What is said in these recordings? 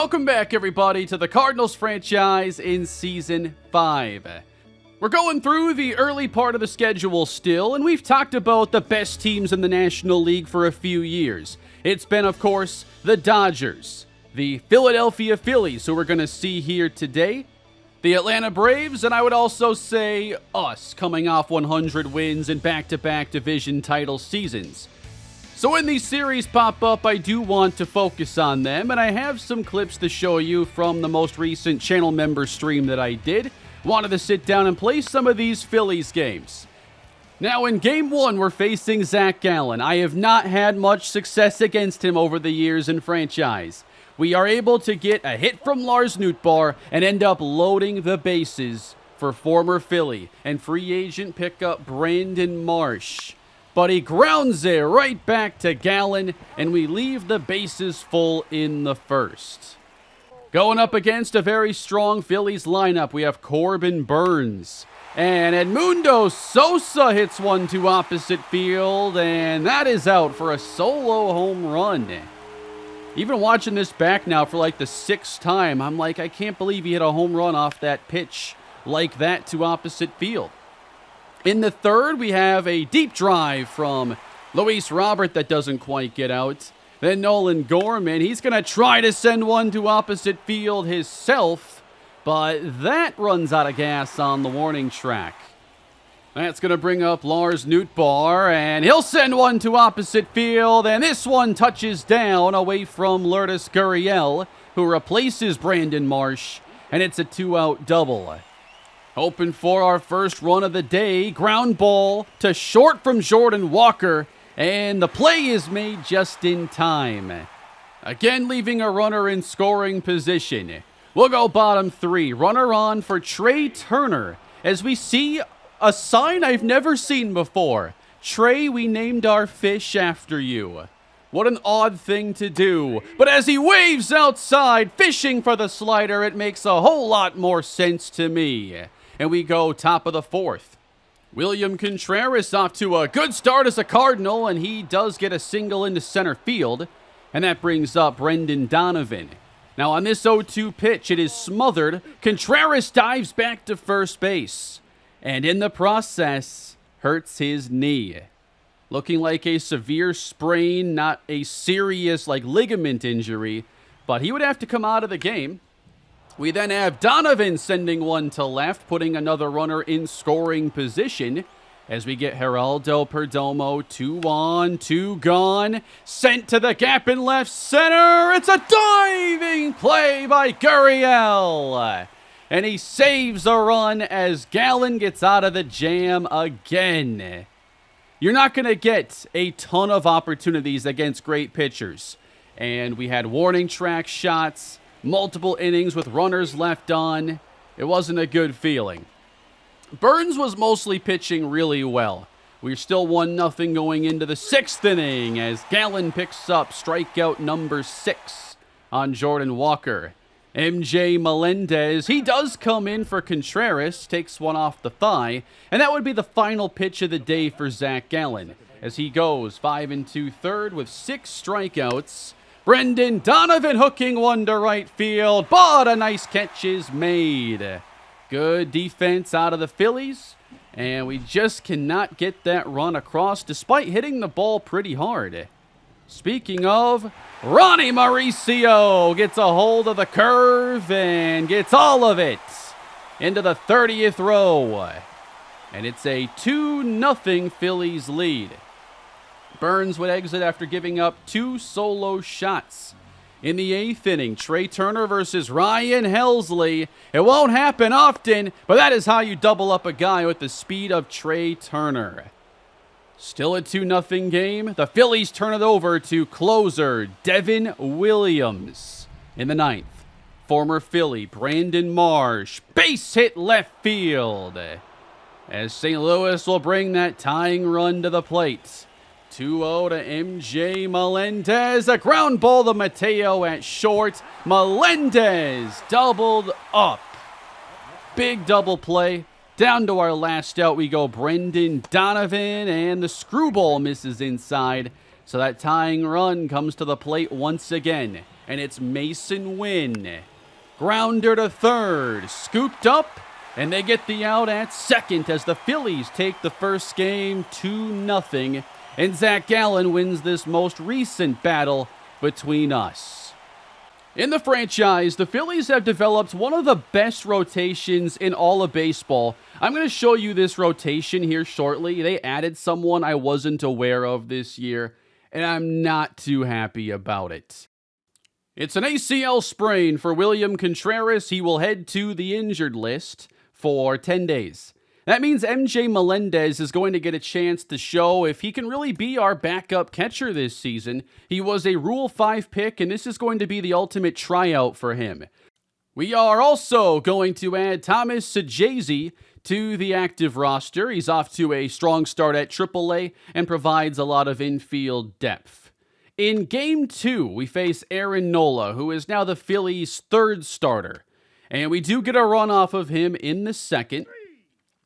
Welcome back, everybody, to the Cardinals franchise in Season 5. We're going through the early part of the schedule still, and we've talked about the best teams in the National League for a few years. It's been, of course, the Dodgers, the Philadelphia Phillies, who we're going to see here today, the Atlanta Braves, and I would also say us, coming off 100 wins in back-to-back division title seasons. So when these series pop up, I do want to focus on them, and I have some clips to show you from the most recent channel member stream that I did. Wanted to sit down and play some of these Phillies games. Now in Game 1, we're facing Zach Gallen. I have not had much success against him over the years in franchise. We are able to get a hit from Lars Nootbaar and end up loading the bases for former Philly and free agent pickup Brandon Marsh. But he grounds it right back to Gallen, and we leave the bases full in the first. Going up against a very strong Phillies lineup, we have Corbin Burnes. And Edmundo Sosa hits one to opposite field, and that is out for a solo home run. Even watching this back now for like the 6th time, I'm like, I can't believe he hit a home run off that pitch like that to opposite field. In the third, we have a deep drive from Luis Robert that doesn't quite get out. Then Nolan Gorman, he's going to try to send one to opposite field himself, but that runs out of gas on the warning track. That's going to bring up Lars Nootbaar, and he'll send one to opposite field, and this one touches down away from Lourdes Gurriel, who replaces Brandon Marsh, and it's a 2-out double. Hoping for our first run of the day, ground ball to short from Jordan Walker, and the play is made just in time. Again, leaving a runner in scoring position. We'll go bottom 3. Runner on for Trey Turner, as we see a sign I've never seen before. Trey, we named our fish after you. What an odd thing to do. But as he waves outside, fishing for the slider, it makes a whole lot more sense to me. And we go top of the 4th. William Contreras off to a good start as a Cardinal, and he does get a single into center field. And that brings up Brendan Donovan. Now on this 0-2 pitch, it is smothered. Contreras dives back to first base. And in the process, hurts his knee. Looking like a severe sprain, not a serious ligament injury. But he would have to come out of the game. We then have Donovan sending one to left, putting another runner in scoring position. As we get Geraldo Perdomo, 2 on, 2 gone. Sent to the gap in left center. It's a diving play by Gurriel. And he saves a run as Gallen gets out of the jam again. You're not going to get a ton of opportunities against great pitchers. And we had warning track shots, multiple innings with runners left on. It wasn't a good feeling. Burnes was mostly pitching really well. We're still 1-0 going into the 6th inning as Gallen picks up strikeout number 6 on Jordan Walker. MJ Melendez, he does come in for Contreras, takes one off the thigh, and that would be the final pitch of the day for Zach Gallen as he goes 5 2/3 with 6 strikeouts. Brendan Donovan hooking one to right field, but a nice catch is made. Good defense out of the Phillies, and we just cannot get that run across despite hitting the ball pretty hard. Speaking of, Ronnie Mauricio gets a hold of the curve and gets all of it into the 30th row. And it's a 2-0 Phillies lead. Burnes would exit after giving up 2 solo shots. In the 8th inning, Trey Turner versus Ryan Helsley. It won't happen often, but that is how you double up a guy with the speed of Trey Turner. Still a 2-0 game. The Phillies turn it over to closer Devin Williams. In the 9th, former Philly Brandon Marsh, base hit left field. As St. Louis will bring that tying run to the plate. 2-0 to MJ Melendez. A ground ball to Mateo at short. Melendez doubled up. Big double play. Down to our last out we go. Brendan Donovan, and the screwball misses inside. So that tying run comes to the plate once again. and it's Mason Wynn. Grounder to third, scooped up, and they get the out at second as the Phillies take the first game 2-0, and Zach Gallen wins this most recent battle between us. In the franchise, the Phillies have developed one of the best rotations in all of baseball. I'm going to show you this rotation here shortly. They added someone I wasn't aware of this year, and I'm not too happy about it. It's an ACL sprain for William Contreras. He will head to the injured list for 10 days. That means MJ Melendez is going to get a chance to show if he can really be our backup catcher this season. He was a Rule 5 pick, and this is going to be the ultimate tryout for him. We are also going to add Thomas Sajazi to the active roster. He's off to a strong start at AAA and provides a lot of infield depth. In Game 2, we face Aaron Nola, who is now the Phillies' third starter. And we do get a run off of him in the second.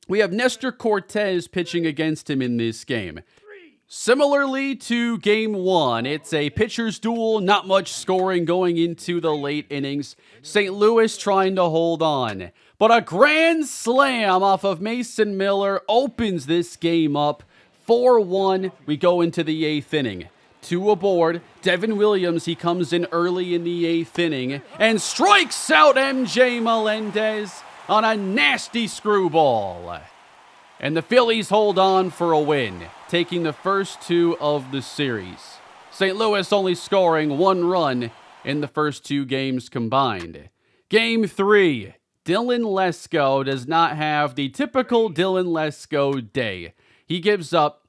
We have Nestor Cortez pitching against him in this game. Similarly to Game 1, it's a pitcher's duel, not much scoring going into the late innings. St. Louis trying to hold on. But a grand slam off of Mason Miller opens this game up. 4-1, we go into the 8th inning. 2 aboard. Devin Williams, he comes in early in the 8th inning and strikes out MJ Melendez on a nasty screwball. And the Phillies hold on for a win, taking the first 2 of the series. St. Louis only scoring 1 run in the first 2 games combined. Game 3, Dylan Lesko does not have the typical Dylan Lesko day. He gives up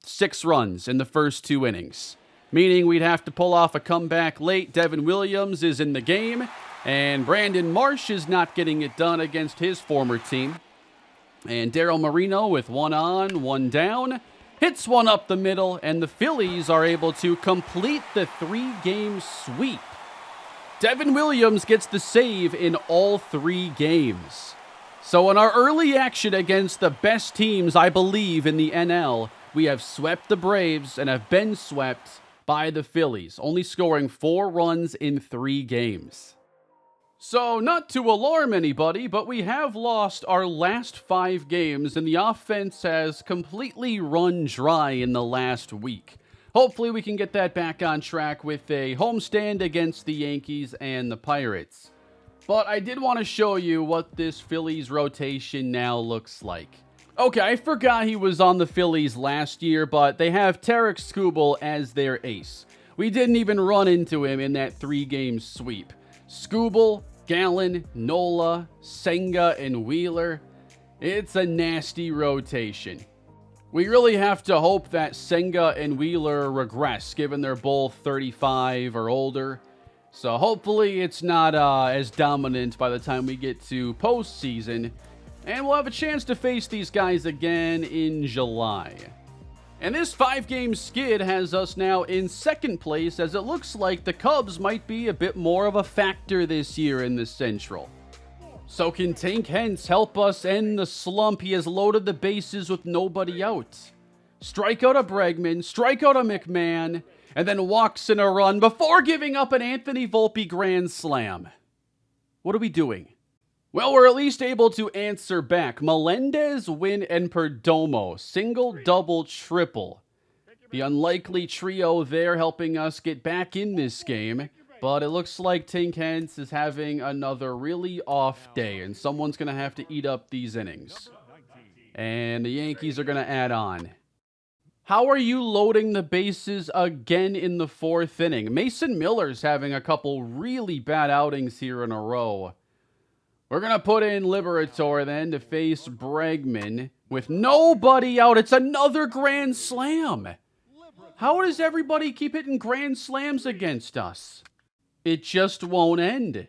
6 runs in the first 2 innings, meaning we'd have to pull off a comeback late. Devin Williams is in the game, and Brandon Marsh is not getting it done against his former team. And Daryl Marino with 1 on, 1 down, hits one up the middle, and the Phillies are able to complete the 3-game sweep. Devin Williams gets the save in all 3 games. So in our early action against the best teams, I believe, in the NL, we have swept the Braves and have been swept by the Phillies, only scoring 4 runs in 3 games. So, not to alarm anybody, but we have lost our last 5 games, and the offense has completely run dry in the last week. Hopefully we can get that back on track with a homestand against the Yankees and the Pirates. But I did want to show you what this Phillies rotation now looks like. Okay, I forgot he was on the Phillies last year, but they have Tarek Skubal as their ace. We didn't even run into him in that 3-game sweep. Skubal, Gallen, Nola, Senga, and Wheeler. It's a nasty rotation. We really have to hope that Senga and Wheeler regress, given they're both 35 or older. So hopefully it's not as dominant by the time we get to postseason. And we'll have a chance to face these guys again in July. And this 5-game skid has us now in second place, as it looks like the Cubs might be a bit more of a factor this year in the Central. So can Tank Hence help us end the slump? He has loaded the bases with nobody out. Strike out a Bregman, strike out a McMahon, and then walks in a run before giving up an Anthony Volpe grand slam. What are we doing? Well, we're at least able to answer back. Melendez, Wynn, and Perdomo. Single, double, triple. The unlikely trio there helping us get back in this game. But it looks like Tank Hence is having another really off day, and someone's going to have to eat up these innings. And the Yankees are going to add on. How are you loading the bases again in the 4th inning? Mason Miller's having a couple really bad outings here in a row. We're going to put in Liberator then to face Bregman with nobody out. It's another grand slam. How does everybody keep hitting grand slams against us? It just won't end.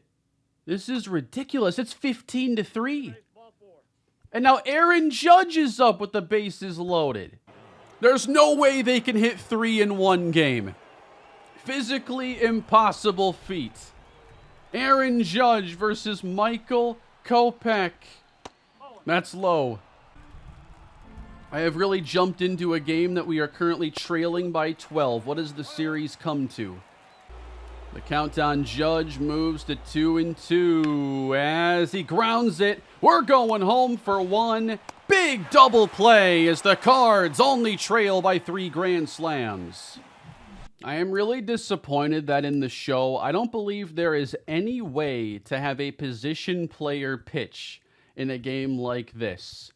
This is ridiculous. It's 15-3. And now Aaron Judge is up with the bases loaded. There's no way they can hit 3 in one game. Physically impossible feat. Aaron Judge versus Michael Kopech. That's low. I have really jumped into a game that we are currently trailing by 12. What does the series come to? The countdown judge moves to 2-2 as he grounds it. We're going home for one. Big double play as the Cards only trail by 3 grand slams. I am really disappointed that in the show, I don't believe there is any way to have a position player pitch in a game like this.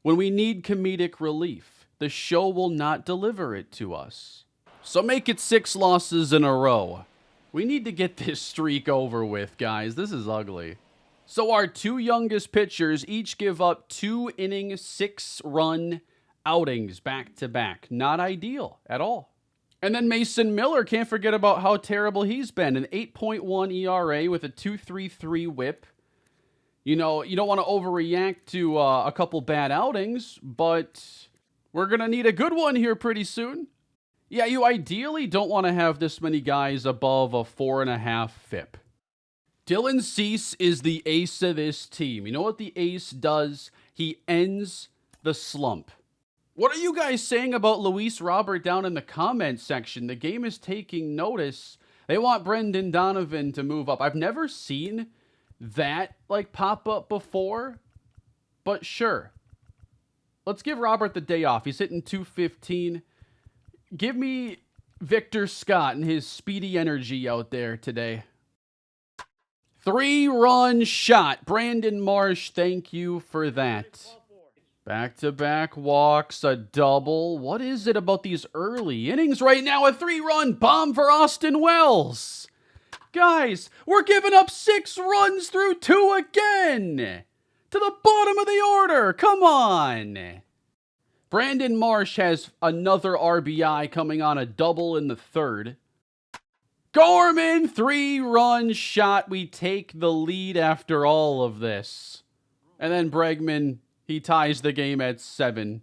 When we need comedic relief, the show will not deliver it to us. So make it 6 losses in a row. We need to get this streak over with, guys. This is ugly. So our 2 youngest pitchers each give up 2-inning, 6-run outings back-to-back. Not ideal at all. And then Mason Miller, can't forget about how terrible he's been. An 8.1 ERA with a 2.33 whip. You know, you don't want to overreact to a couple bad outings, but we're going to need a good one here pretty soon. Yeah, you ideally don't want to have this many guys above a 4.5 FIP. Dylan Cease is the ace of this team. You know what the ace does? He ends the slump. What are you guys saying about Luis Robert down in the comments section? The game is taking notice. They want Brendan Donovan to move up. I've never seen that pop up before, but sure. Let's give Robert the day off. He's hitting 215. Give me Victor Scott and his speedy energy out there today. 3-run shot. Brandon Marsh, thank you for that. Back-to-back walks, a double. What is it about these early innings right now? A 3-run bomb for Austin Wells. Guys, we're giving up 6 runs through 2 again. To the bottom of the order. Come on. Brandon Marsh has another RBI coming on a double in the 3rd. Gorman, 3-run shot. We take the lead after all of this. And then Bregman, he ties the game at 7.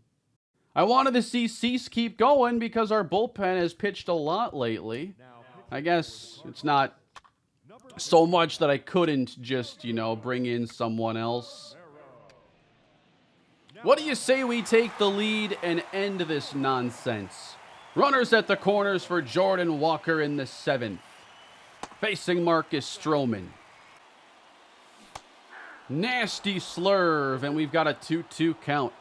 I wanted to see Cease keep going because our bullpen has pitched a lot lately. I guess it's not so much that I couldn't just, bring in someone else. What do you say we take the lead and end this nonsense? Runners at the corners for Jordan Walker in the 7th. Facing Marcus Stroman. Nasty slurve, and we've got a 2-2 count.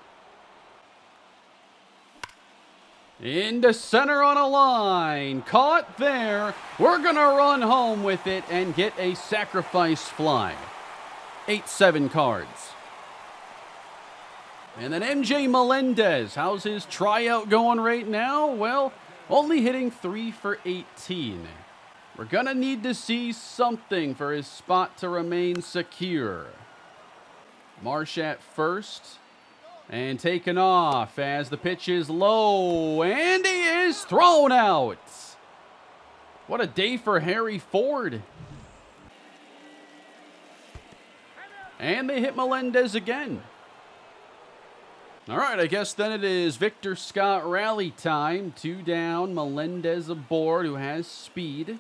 Into center on a line. Caught there. We're going to run home with it and get a sacrifice fly. 8-7 Cards. And then MJ Melendez, how's his tryout going right now? Well, only hitting 3 for 18. We're going to need to see something for his spot to remain secure. Marsh at first. And taken off as the pitch is low. And he is thrown out. What a day for Harry Ford. And they hit Melendez again. All right, I guess then it is Victor Scott rally time. 2 down, Melendez aboard, who has speed.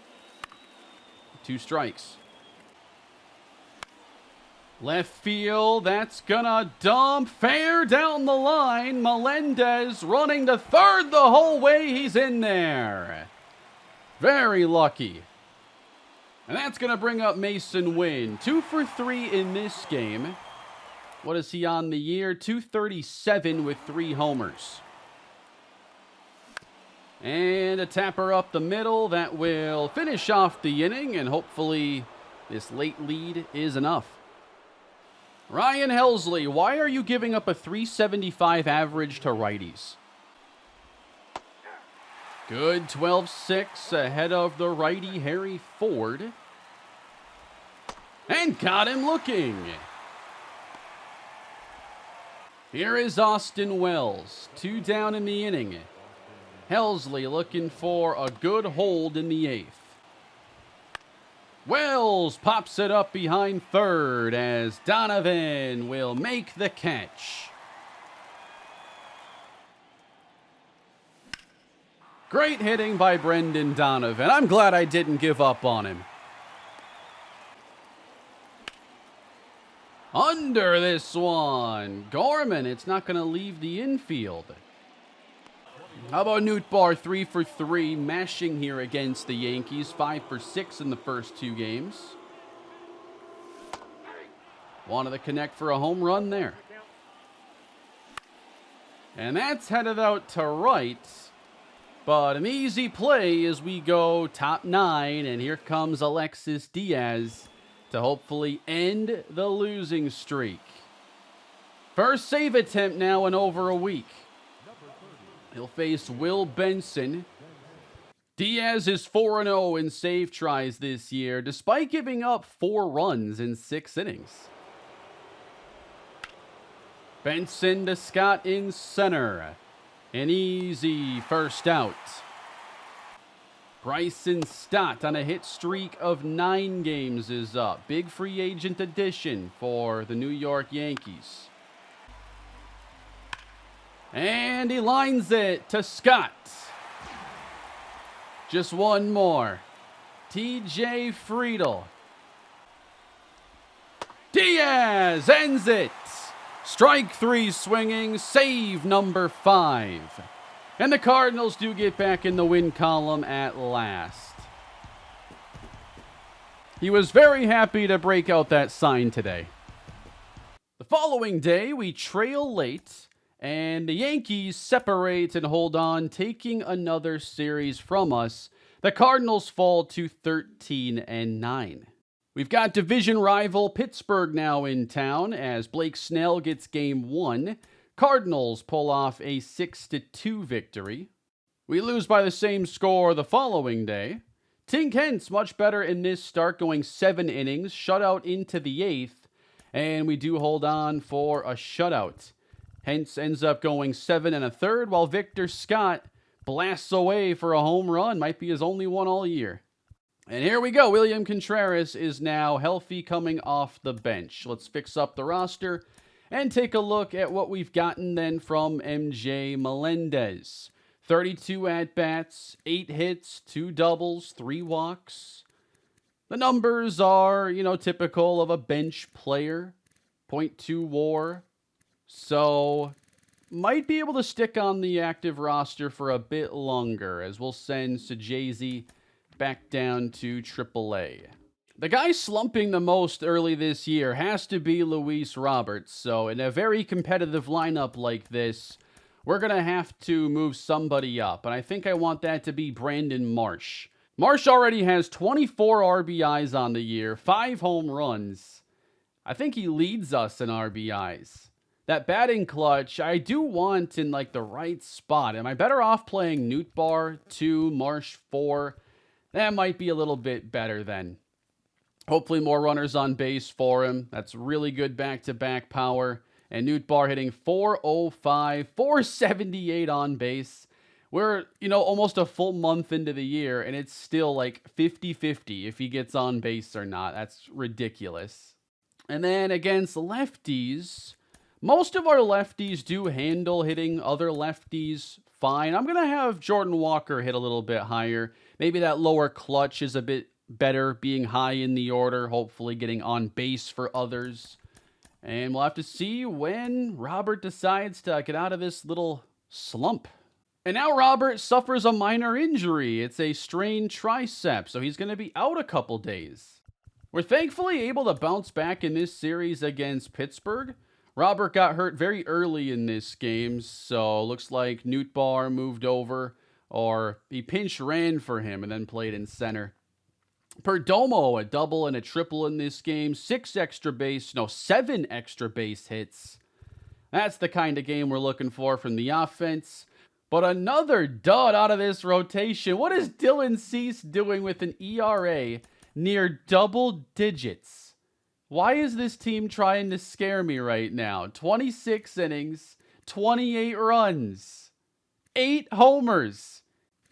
2 strikes. Left field, that's gonna dump fair down the line. Melendez running to 3rd the whole way. He's in there. Very lucky. And that's gonna bring up Mason Wynn. 2 for 3 in this game. What is he on the year? 237 with 3 homers. And a tapper up the middle. That will finish off the inning, and hopefully this late lead is enough. Ryan Helsley, why are you giving up a 375 average to righties? Good 12-6 ahead of the righty Harry Ford. And got him looking. Here is Austin Wells. 2 down in the inning. Helsley looking for a good hold in the 8th. Wells pops it up behind 3rd as Donovan will make the catch. Great hitting by Brendan Donovan. I'm glad I didn't give up on him. Under this one. Gorman, it's not going to leave the infield. How about Nootbaar 3 for 3, mashing here against the Yankees, 5 for 6 in the first 2 games. Wanted to connect for a home run there. And that's headed out to right. But an easy play as we go top 9, and here comes Alexis Diaz to hopefully end the losing streak. First save attempt now in over a week. He'll face Will Benson. Diaz is 4-0 in save tries this year, despite giving up 4 runs in 6 innings. Benson to Scott in center. An easy first out. Bryson Stott on a hit streak of 9 games is up. Big free agent addition for the New York Yankees. And he lines it to Scott. Just one more. TJ Friedel. Diaz ends it. Strike 3 swinging, save number 5. And the Cardinals do get back in the win column at last. He was very happy to break out that sign today. The following day, we trail late, and the Yankees separate and hold on, taking another series from us. The Cardinals fall to 13-9. We've got division rival Pittsburgh now in town as Blake Snell gets game 1. Cardinals pull off a 6-2 victory. We lose by the same score the following day. Tink Hence much better in this start, going 7 innings, shutout into the 8th, and we do hold on for a shutout. Hence ends up going 7 1/3, while Victor Scott blasts away for a home run. Might be his only one all year. And here we go. William Contreras is now healthy coming off the bench. Let's fix up the roster and take a look at what we've gotten then from MJ Melendez. 32 at-bats, 8 hits, 2 doubles, 3 walks. The numbers are, typical of a bench player. .2 WAR. So, might be able to stick on the active roster for a bit longer as we'll send Sajazi back down to AAA. The guy slumping the most early this year has to be Luis Roberts. So in a very competitive lineup like this, we're going to have to move somebody up. And I think I want that to be Brandon Marsh. Marsh already has 24 RBIs on the year, 5 home runs. I think he leads us in RBIs. That batting clutch, I do want in the right spot. Am I better off playing Nootbaar 2, Marsh 4? That might be a little bit better then. Hopefully more runners on base for him. That's really good back-to-back power. And Nootbaar hitting .405, .478 on base. We're, almost a full month into the year, and it's still 50-50 if he gets on base or not. That's ridiculous. And then against lefties, most of our lefties do handle hitting other lefties fine. I'm going to have Jordan Walker hit a little bit higher. Maybe that lower clutch is a bit better, being high in the order, hopefully getting on base for others. And we'll have to see when Robert decides to get out of this little slump. And now Robert suffers a minor injury. It's a strained tricep, so he's going to be out a couple days. We're thankfully able to bounce back in this series against Pittsburgh. Robert got hurt very early in this game, so looks like Nootbaar moved over, or he pinch ran for him and then played in center. Perdomo, a double and a triple in this game, 7 extra base hits. That's the kind of game we're looking for from the offense. But another dud out of this rotation. What is Dylan Cease doing with an ERA near double digits? Why is this team trying to scare me right now? 26 innings, 28 runs, 8 homers.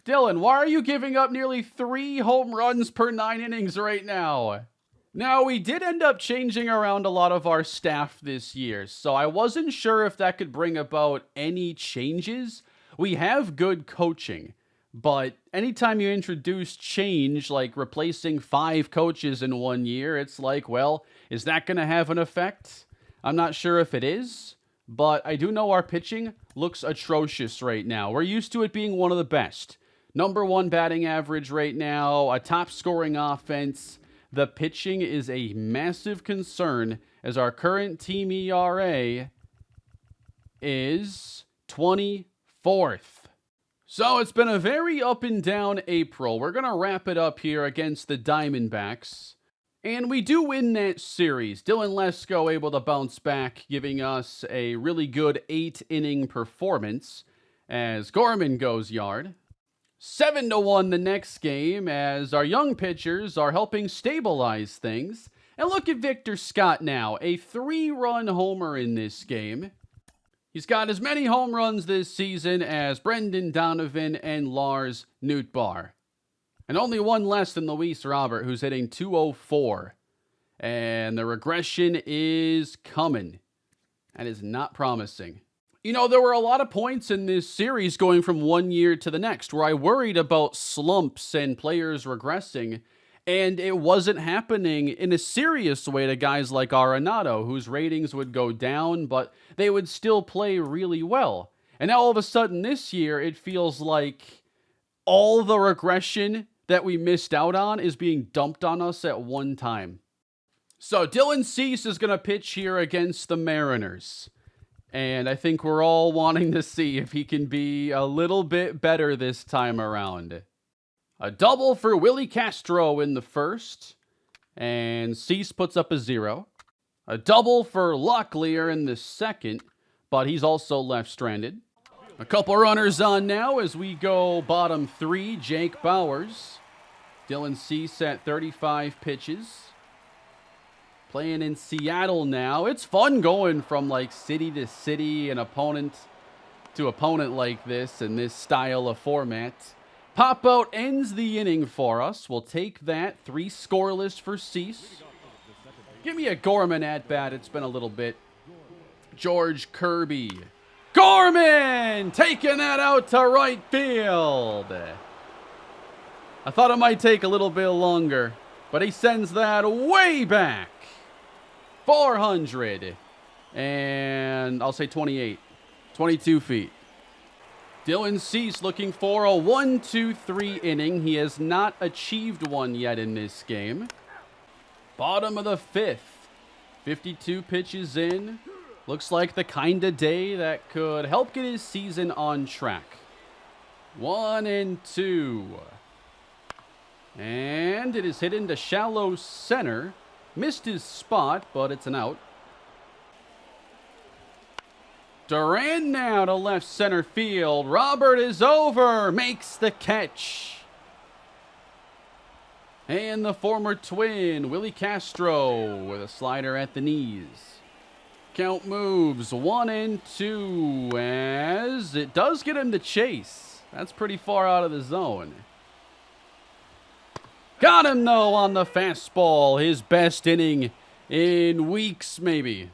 Dylan, why are you giving up nearly 3 home runs per 9 innings right now? Now, we did end up changing around a lot of our staff this year, so I wasn't sure if that could bring about any changes. We have good coaching, but anytime you introduce change, like replacing 5 coaches in 1 year, it's well, is that going to have an effect? I'm not sure if it is. but I do know our pitching looks atrocious right now. We're used to it being one of the best. #1 batting average right now, a top scoring offense. The pitching is a massive concern as our current team ERA is 24th. So it's been a very up and down April. We're going to wrap it up here against the Diamondbacks. And we do win that series. Dylan Lesko able to bounce back, giving us a really good 8-inning performance as Gorman goes yard. 7-1 the next game as our young pitchers are helping stabilize things. And look at Victor Scott now, a 3-run homer in this game. He's got as many home runs this season as Brendan Donovan and Lars Nootbaar. And only one less than Luis Robert, who's hitting .204. And the regression is coming. That is not promising. You know, there were a lot of points in this series going from one year to the next where I worried about slumps and players regressing, and it wasn't happening in a serious way to guys like Arenado, whose ratings would go down, but they would still play really well. And now all of a sudden this year, it feels like all the regression that we missed out on is being dumped on us at one time. So Dylan Cease is going to pitch here against the Mariners. And I think we're all wanting to see if he can be a little bit better this time around. A double for Willie Castro in the first. And Cease puts up a 0. A double for Locklear in the second. But he's also left stranded. A couple runners on now as we go bottom 3. Jake Bauers. Dylan Cease at 35 pitches. Playing in Seattle now. It's fun going from like city to city and opponent to opponent like this in this style of format. Pop out ends the inning for us. We'll take that. 3 scoreless for Cease. Give me a Gorman at bat. It's been a little bit. George Kirby. Gorman taking that out to right field. I thought it might take a little bit longer, but he sends that way back. 400 and I'll say 28, 22 feet. Dylan Cease looking for a 1-2-3 inning. He has not achieved one yet in this game. Bottom of the 5th, 52 pitches in. Looks like the kind of day that could help get his season on track. 1-2. And it is hit into shallow center. Missed his spot, but it's an out. Duran now to left center field. Robert is over. Makes the catch. And the former Twin, Willie Castro, with a slider at the knees. Count moves 1-2 as it does get him to chase. That's pretty far out of the zone. Got him, though, on the fastball. His best inning in weeks, maybe.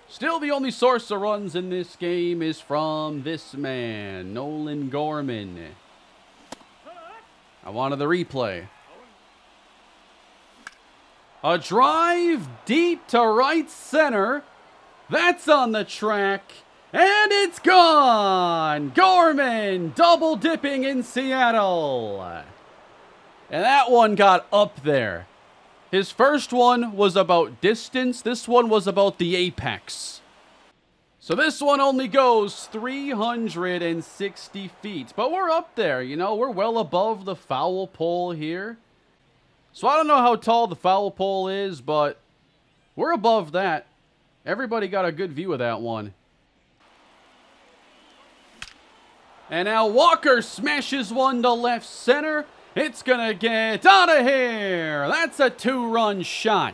Still, the only source of runs in this game is from this man, Nolan Gorman. I wanted the replay. A drive deep to right center. That's on the track. And it's gone! Gorman double dipping in Seattle. And that one got up there. His first one was about distance. This one was about the apex. So this one only goes 360 feet. But we're up there, you know. We're well above the foul pole here. So I don't know how tall the foul pole is, but we're above that. Everybody got a good view of that one. And now Walker smashes one to left center. It's going to get out of here. That's a 2-run shot.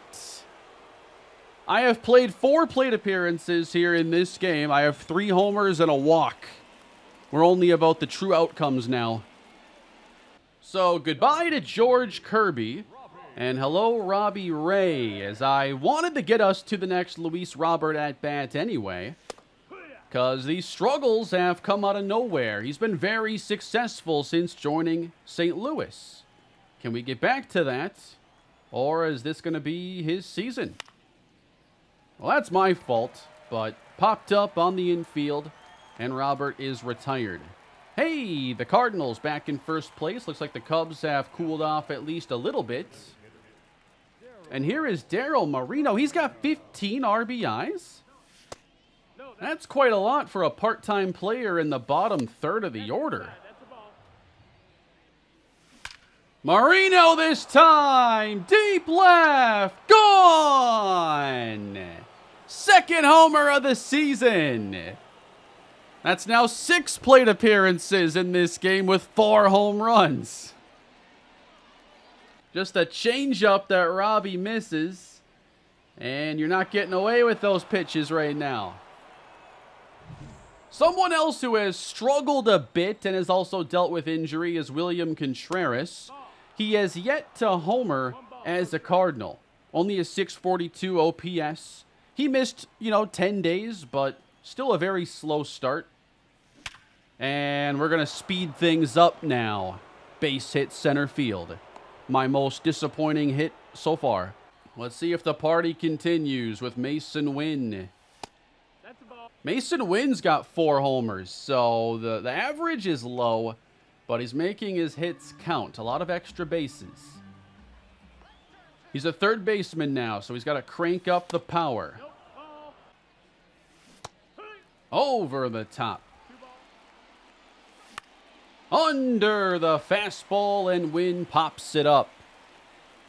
I have played 4 plate appearances here in this game. I have 3 homers and a walk. We're only about the true outcomes now. So goodbye to George Kirby. And hello, Robbie Ray, as I wanted to get us to the next Luis Robert at-bat anyway. Because these struggles have come out of nowhere. He's been very successful since joining St. Louis. Can we get back to that? Or is this going to be his season? Well, that's my fault, but popped up on the infield, and Robert is retired. Hey, the Cardinals back in first place. Looks like the Cubs have cooled off at least a little bit. And here is Daryl Marino. He's got 15 RBIs. That's quite a lot for a part-time player in the bottom third of the order. Marino this time. Deep left. Gone. Second homer of the season. That's now 6 plate appearances in this game with 4 home runs. Just a changeup that Robbie misses. And you're not getting away with those pitches right now. Someone else who has struggled a bit and has also dealt with injury is William Contreras. He has yet to homer as a Cardinal. Only a .642 OPS. He missed, 10 days, but still a very slow start. And we're going to speed things up now. Base hit center field. My most disappointing hit so far. Let's see if the party continues with Mason Wynn. Mason Wynn's got 4 homers, so the average is low, but he's making his hits count. A lot of extra bases. He's a third baseman now, so he's got to crank up the power. Over the top. Under the fastball, and Wynn pops it up.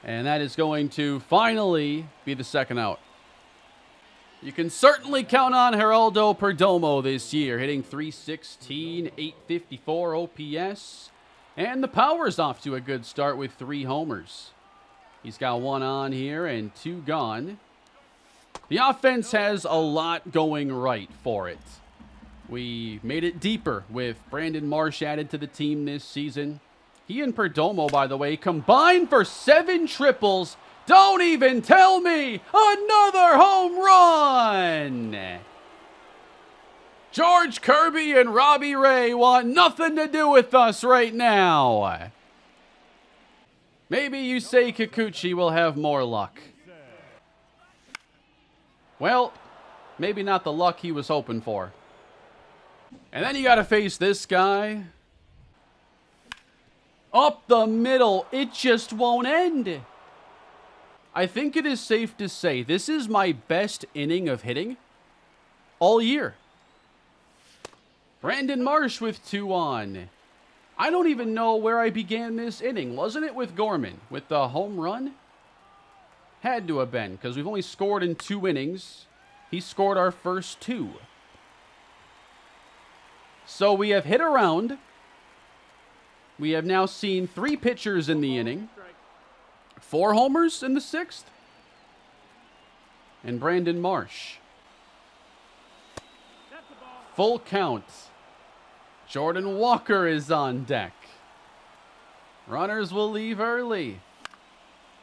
And that is going to finally be the second out. You can certainly count on Geraldo Perdomo this year, hitting .316, .854 OPS. And the power's off to a good start with 3 homers. He's got 1 on here and 2 gone. The offense has a lot going right for it. We made it deeper with Brandon Marsh added to the team this season. He and Perdomo, by the way, combined for 7 triples. Don't even tell me! Another home run! George Kirby and Robbie Ray want nothing to do with us right now. Maybe Yusei Kikuchi will have more luck. Well, maybe not the luck he was hoping for. And then you got to face this guy. Up the middle, it just won't end. I think it is safe to say this is my best inning of hitting all year. Brandon Marsh with 2 on. I don't even know where I began this inning. Wasn't it with Gorman with the home run? Had to have been, because we've only scored in 2 innings. He scored our first 2. So we have hit around. We have now seen 3 pitchers in the inning. 4 homers in the 6th. And Brandon Marsh. Full count. Jordan Walker is on deck. Runners will leave early.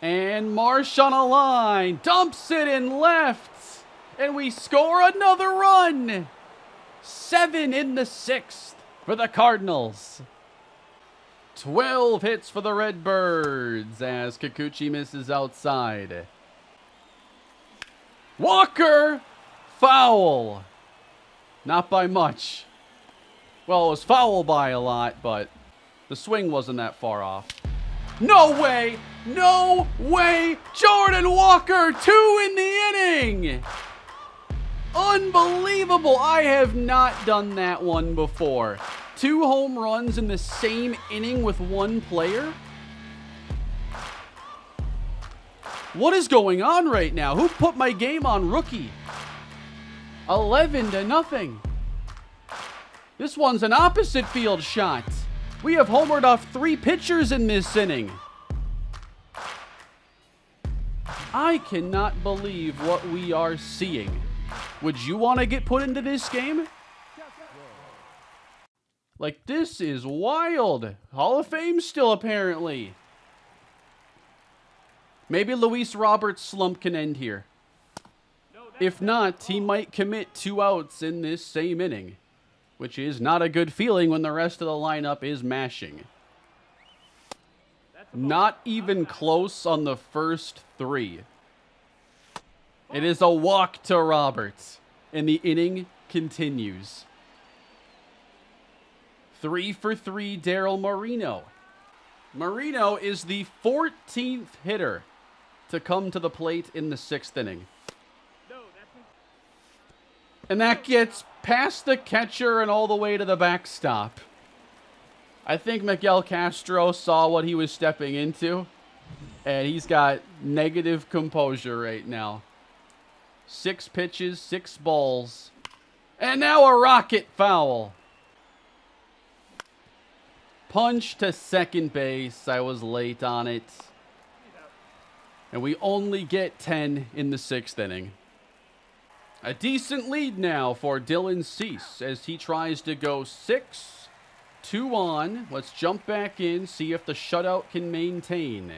And Marsh on a line. Dumps it in left. And we score another run. 7 in the 6th for the Cardinals. 12 hits for the Redbirds as Kikuchi misses outside. Walker, foul. Not by much. Well, it was foul by a lot, but the swing wasn't that far off. No way! No way! Jordan Walker, 2 in the inning! Unbelievable! I have not done that one before. 2 home runs in the same inning with 1 player? What is going on right now? Who put my game on rookie? 11-0. This one's an opposite field shot. We have homered off 3 pitchers in this inning. I cannot believe what we are seeing. Would you want to get put into this game? Like, this is wild. Hall of Fame still, apparently. Maybe Luis Roberts' slump can end here. If not, he might commit 2 outs in this same inning, which is not a good feeling when the rest of the lineup is mashing. Not even close on the first 3. It is a walk to Roberts, and the inning continues. 3 for 3, Daryl Moreno. Moreno is the 14th hitter to come to the plate in the 6th inning. And that gets past the catcher and all the way to the backstop. I think Miguel Castro saw what he was stepping into, and he's got negative composure right now. 6 pitches, 6 balls, and now a rocket foul. Punch to second base. I was late on it. And we only get 10 in the 6th inning. A decent lead now for Dylan Cease as he tries to go 6, 2 on. Let's jump back in, see if the shutout can maintain.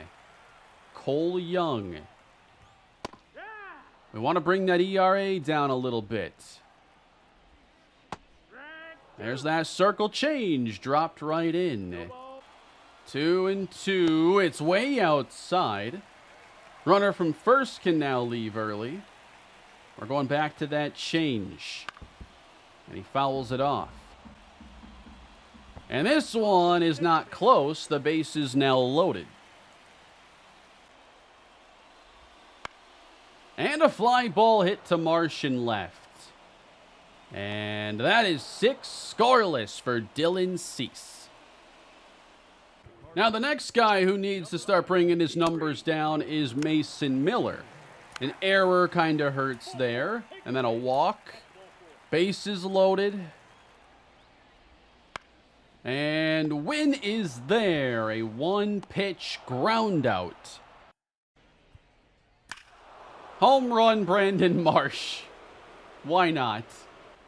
Cole Young. We want to bring that ERA down a little bit. There's that circle change, dropped right in. 2-2, it's way outside. Runner from first can now leave early. We're going back to that change. And he fouls it off. And this one is not close. The base is now loaded. And a fly ball hit to Martian left. And that is 6 scoreless for Dylan Cease. Now the next guy who needs to start bringing his numbers down is Mason Miller. An error kind of hurts there. And then a walk. Bases loaded. And win is there. A 1-pitch ground out. Home run, Brandon Marsh. Why not?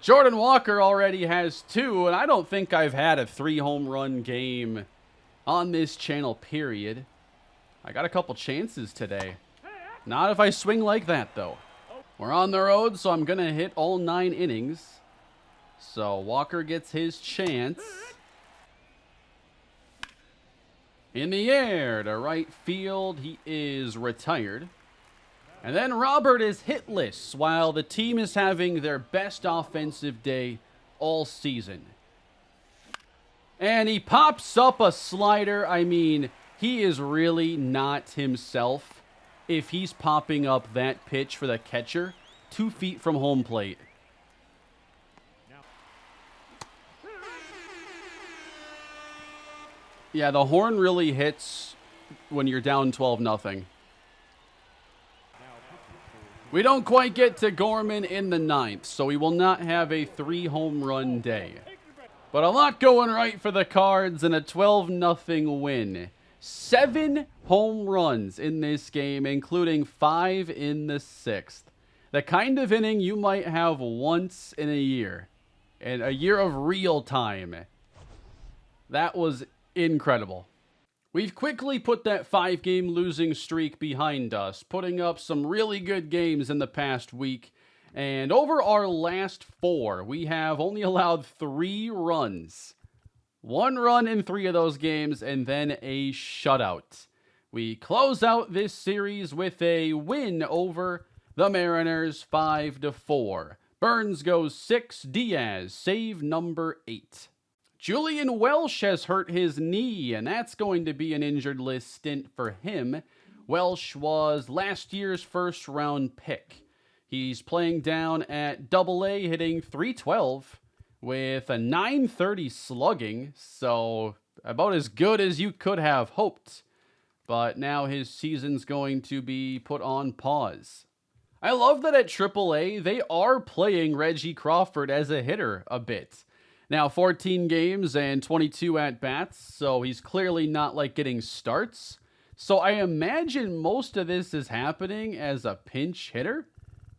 Jordan Walker already has 2, and I don't think I've had a 3 home run game on this channel, period. I got a couple chances today. Not if I swing like that, though. We're on the road, so I'm going to hit all 9 innings. So Walker gets his chance. In the air to right field. He is retired. And then Robert is hitless while the team is having their best offensive day all season. And he pops up a slider. I mean, he is really not himself if he's popping up that pitch for the catcher 2 feet from home plate. Yeah, the horn really hits when you're down 12-0. We don't quite get to Gorman in the 9th, so we will not have a 3 home run day. But a lot going right for the Cards and a 12-0 win. 7 home runs in this game, including 5 in the 6th. The kind of inning you might have once in a year. And a year of real time. That was incredible. We've quickly put that 5-game losing streak behind us, putting up some really good games in the past week. And over our last 4, we have only allowed 3 runs. 1 run in 3 of those games, and then a shutout. We close out this series with a win over the Mariners, 5-4. Burns goes 6, Diaz save number 8. Julian Welsh has hurt his knee, and that's going to be an injured list stint for him. Welsh was last year's first-round pick. He's playing down at Double-A, hitting .312 with a .930 slugging, so about as good as you could have hoped. But now his season's going to be put on pause. I love that at Triple-A, they are playing Reggie Crawford as a hitter a bit. Now, 14 games and 22 at-bats, so he's clearly not, getting starts. So I imagine most of this is happening as a pinch hitter,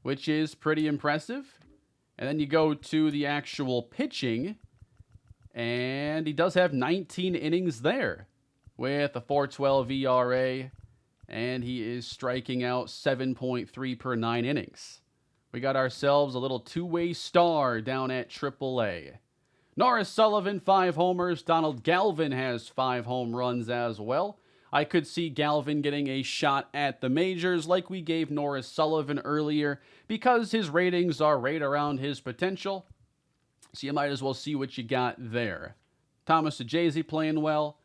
which is pretty impressive. And then you go to the actual pitching, and he does have 19 innings there with a .412 ERA, and he is striking out 7.3 per 9 innings. We got ourselves a little two-way star down at Triple-A. Norris Sullivan, 5 homers. Donald Galvin has 5 home runs as well. I could see Galvin getting a shot at the majors like we gave Norris Sullivan earlier because his ratings are right around his potential. So you might as well see what you got there. Thomas Ajazi playing well.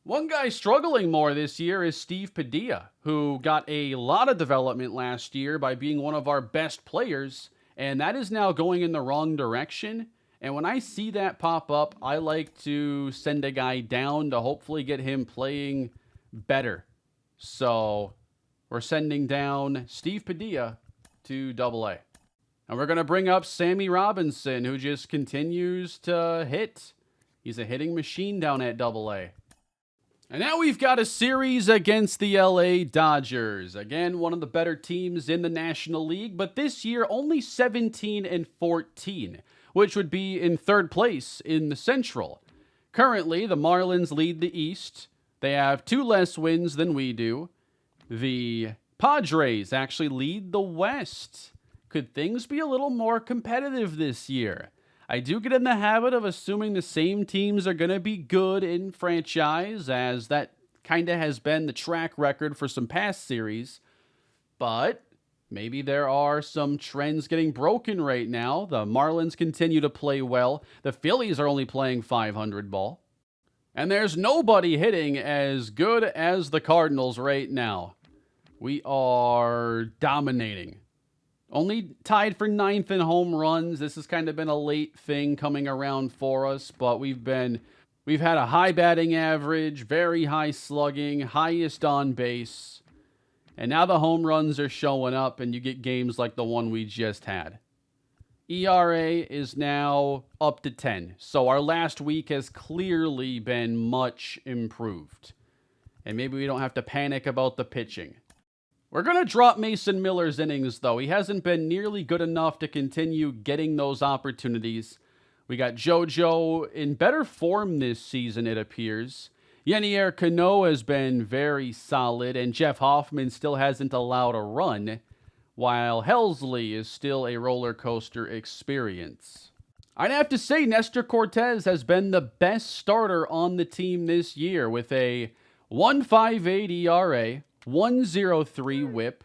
One guy struggling more this year is Steve Padilla, who got a lot of development last year by being one of our best players, and that is now going in the wrong direction. And when I see that pop up, I like to send a guy down to hopefully get him playing better. So we're sending down Steve Padilla to AA. And we're going to bring up Sammy Robinson, who just continues to hit. He's a hitting machine down at AA. And now we've got a series against the LA Dodgers. Again, one of the better teams in the National League, but this year only 17-14, which would be in third place in the Central. Currently, the Marlins lead the East. They have 2 less wins than we do. The Padres actually lead the West. Could things be a little more competitive this year? I do get in the habit of assuming the same teams are going to be good in franchise, as that kind of has been the track record for some past series. But maybe there are some trends getting broken right now. The Marlins continue to play well. The Phillies are only playing .500 ball. And there's nobody hitting as good as the Cardinals right now. We are dominating. Only tied for 9th in home runs. This has kind of been a late thing coming around for us, but we've had a high batting average, very high slugging, highest on base. And now the home runs are showing up, and you get games like the one we just had. ERA is now up to 10. So our last week has clearly been much improved. And maybe we don't have to panic about the pitching. We're going to drop Mason Miller's innings, though. He hasn't been nearly good enough to continue getting those opportunities. We got JoJo in better form this season, it appears. Yenier Cano has been very solid, and Jeff Hoffman still hasn't allowed a run, while Helsley is still a roller coaster experience. I'd have to say Nestor Cortez has been the best starter on the team this year with a 1.58 ERA, 1.03 whip.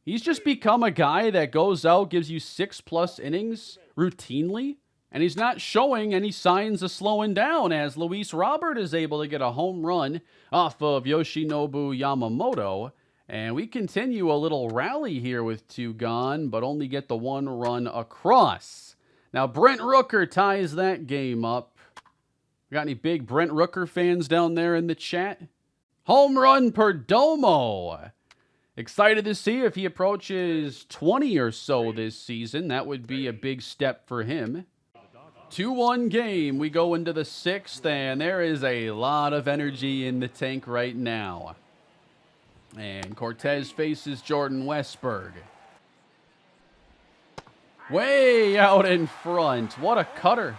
He's just become a guy that goes out, gives you 6+ innings routinely, and he's not showing any signs of slowing down as Luis Robert is able to get a home run off of Yoshinobu Yamamoto. And we continue a little rally here with 2 gone, but only get the 1 run across. Now Brent Rooker ties that game up. Got any big Brent Rooker fans down there in the chat? Home run Perdomo. Excited to see if he approaches 20 or so this season. That would be a big step for him. 2-1 game. We go into the 6th, and there is a lot of energy in the tank right now. And Cortez faces Jordan Westberg. Way out in front. What a cutter.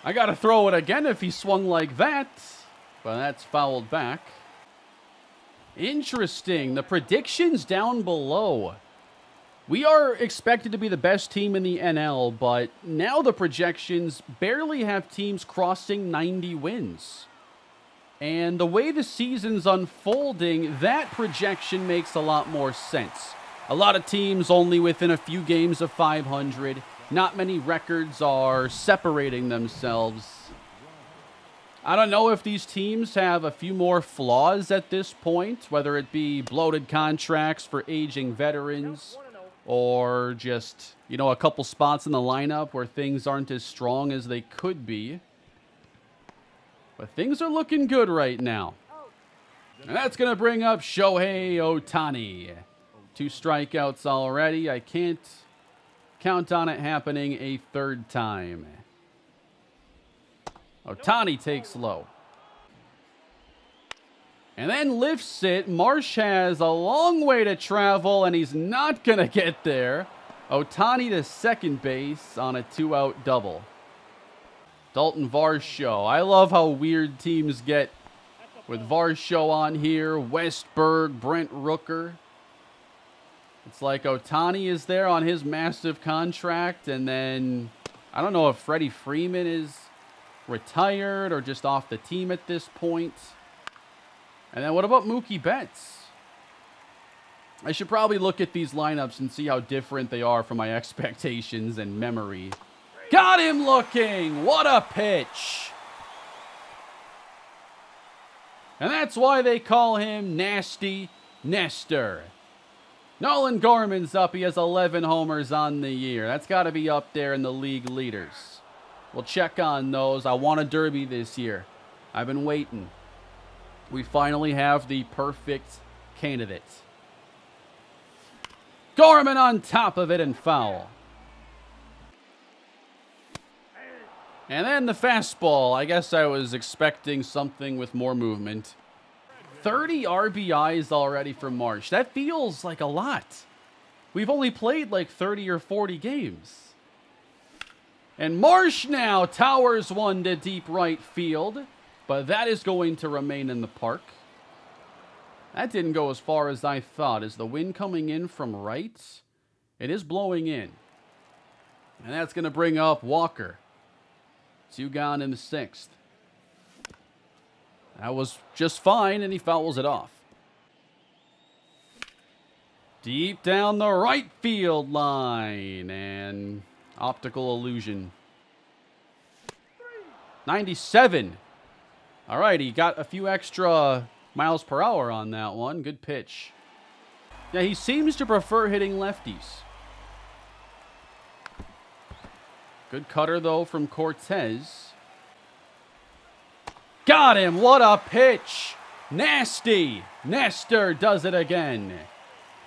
I got to throw it again if he swung like that. But that's fouled back. Interesting. The predictions down below. We are expected to be the best team in the NL, but now the projections barely have teams crossing 90 wins. And the way the season's unfolding, that projection makes a lot more sense. A lot of teams only within a few games of 500. Not many records are separating themselves. I don't know if these teams have a few more flaws at this point, whether it be bloated contracts for aging veterans or just, a couple spots in the lineup where things aren't as strong as they could be. But things are looking good right now. And that's going to bring up Shohei Ohtani. 2 strikeouts already. I can't count on it happening a 3rd time. Ohtani takes low. And then lifts it. Marsh has a long way to travel, and he's not going to get there. Ohtani to second base on a 2-out double. Dalton Varsho. I love how weird teams get with Varsho on here. Westberg, Brent Rooker. It's like Ohtani is there on his massive contract, and then I don't know if Freddie Freeman is retired or just off the team at this point. And then what about Mookie Betts? I should probably look at these lineups and see how different they are from my expectations and memory. Got him looking! What a pitch! And that's why they call him Nasty Nestor. Nolan Gorman's up. He has 11 homers on the year. That's got to be up there in the league leaders. We'll check on those. I want a derby this year. I've been waiting. We finally have the perfect candidate. Gorman on top of it and foul. And then the fastball. I guess I was expecting something with more movement. 30 RBIs already for Marsh. That feels like a lot. We've only played like 30 or 40 games. And Marsh now towers one to deep right field. But that is going to remain in the park. That didn't go as far as I thought. Is the wind coming in from right? It is blowing in. And that's going to bring up Walker. 2 gone in the 6th. That was just fine, and he fouls it off. Deep down the right field line. And optical illusion. 97. All right, he got a few extra miles per hour on that one. Good pitch. Yeah, he seems to prefer hitting lefties. Good cutter, though, from Cortez. Got him. What a pitch. Nasty. Nestor does it again.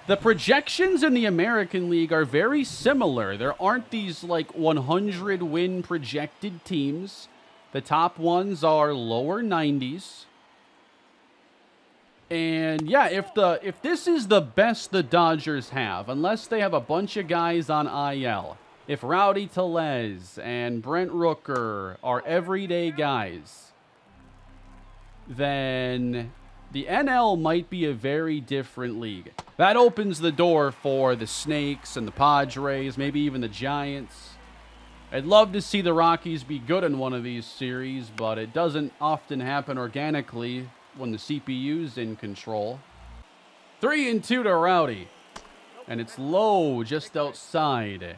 The projections in the American League are very similar. There aren't these, like, 100-win projected teams. The top ones are lower 90s. And yeah, if this is the best the Dodgers have, unless they have a bunch of guys on IL, if Rowdy Tellez and Brent Rooker are everyday guys, then the NL might be a very different league. That opens the door for the Snakes and the Padres, maybe even the Giants. I'd love to see the Rockies be good in one of these series, but it doesn't often happen organically when the CPU's in control. 3-2 to Rowdy. And it's low just outside.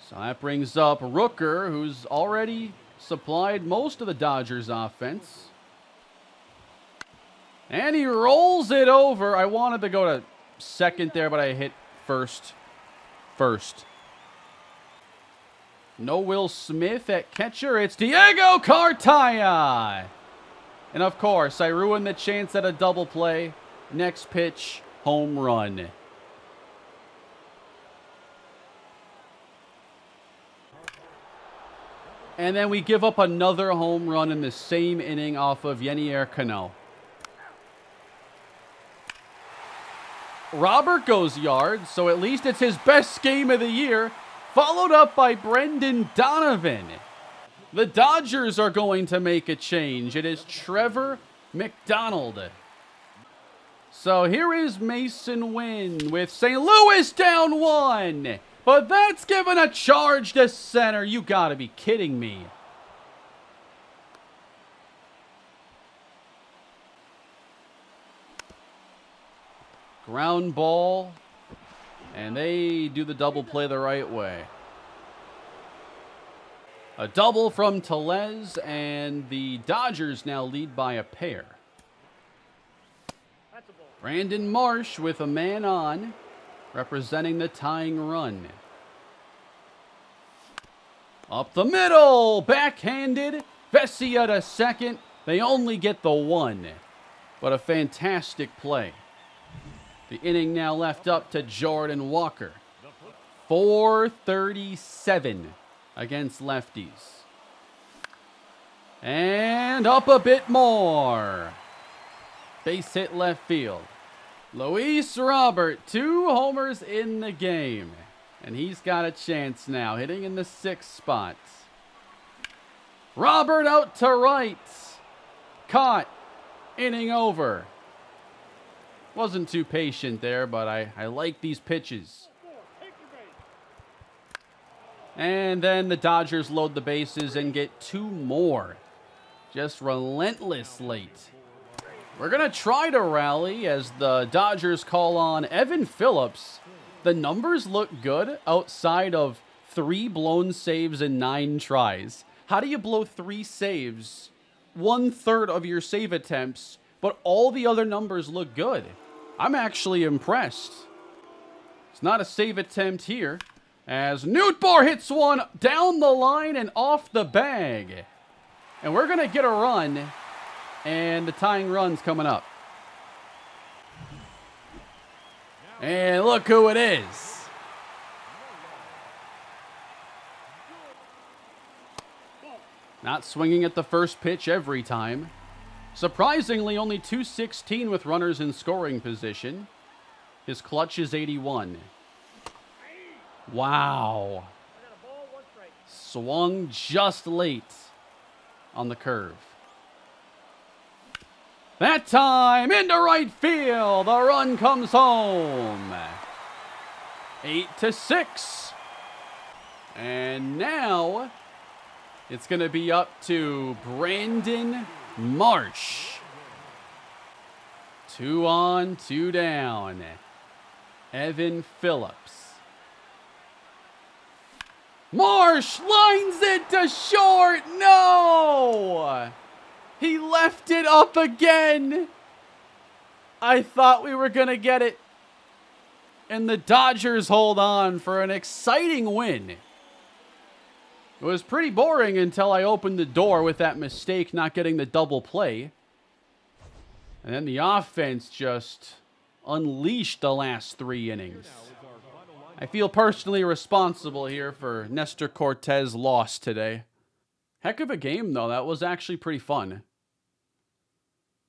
So that brings up Rooker, who's already supplied most of the Dodgers' offense. And he rolls it over. I wanted to go to second there, but I hit first. No Will Smith at catcher. It's Diego Cartaya. And of course, I ruined the chance at a double play. Next pitch, home run. And then we give up another home run in the same inning off of Yenier Cano. Robert goes yard, so at least it's his best game of the year. Followed up by Brendan Donovan. The Dodgers are going to make a change. It is Trevor McDonald. So here is Mason Wynn with St. Louis down 1. But that's given a charge to center. You got to be kidding me. Ground ball. And they do the double play the right way. A double from Tellez, and the Dodgers now lead by a pair. Brandon Marsh with a man on, representing the tying run. Up the middle, backhanded. Vesia to second. They only get the 1, but a fantastic play. The inning now left up to Jordan Walker. 437 against lefties. And up a bit more. Base hit left field. Luis Robert, 2 homers in the game. And he's got a chance now, hitting in the 6th spot. Robert out to right. Caught. Inning over. Wasn't too patient there, but I like these pitches. And then the Dodgers load the bases and get 2 more. Just relentless late. We're going to try to rally as the Dodgers call on Evan Phillips. The numbers look good outside of 3 blown saves and 9 tries. How do you blow 3 saves, 1/3 of your save attempts, but all the other numbers look good? I'm actually impressed. It's not a save attempt here, as Nootbaar hits one down the line and off the bag. And we're going to get a run, and the tying run's coming up. And look who it is. Not swinging at the first pitch every time. Surprisingly, only .216 with runners in scoring position. His clutch is 81. Wow. Swung just late on the curve. That time into right field. The run comes home. 8-6. And now it's going to be up to Brandon Marsh. 2 on, 2 down. Evan Phillips. Marsh lines it to short. No! He left it up again. I thought we were going to get it. And the Dodgers hold on for an exciting win. It was pretty boring until I opened the door with that mistake not getting the double play. And then the offense just unleashed the last 3 innings. I feel personally responsible here for Nestor Cortez's loss today. Heck of a game, though. That was actually pretty fun.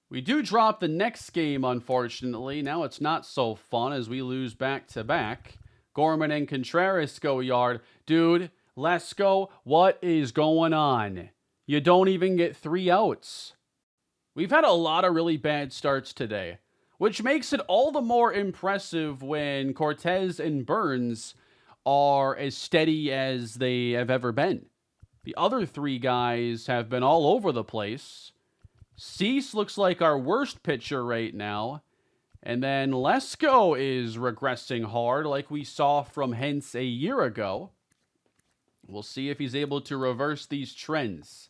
We do drop the next game, unfortunately. Now it's not so fun as we lose back-to-back. Gorman and Contreras go yard. Dude, Lesko, what is going on? You don't even get 3 outs. We've had a lot of really bad starts today, which makes it all the more impressive when Cortez and Burns are as steady as they have ever been. The other 3 guys have been all over the place. Cease looks like our worst pitcher right now. And then Lesko is regressing hard like we saw from Hentz a year ago. We'll see if he's able to reverse these trends.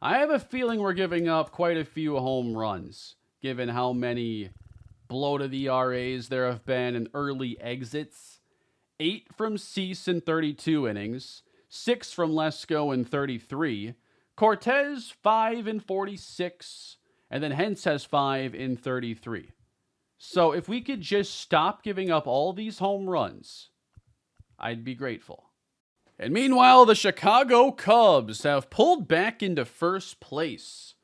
I have a feeling we're giving up quite a few home runs, given how many bloated ERAs there have been and early exits. 8 from Cease in 32 innings. 6 from Lesko in 33. Cortez, 5 in 46. And then Hentz has 5 in 33. So if we could just stop giving up all these home runs, I'd be grateful. And meanwhile, the Chicago Cubs have pulled back into first place.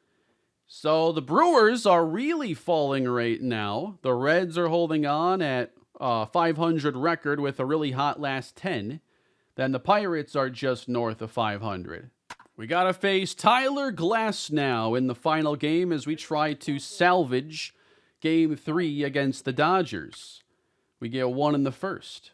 So the Brewers are really falling right now. The Reds are holding on at 500 record with a really hot last 10. Then the Pirates are just north of 500. We got to face Tyler Glasnow in the final game as we try to salvage Game 3 against the Dodgers. We get 1 in the first.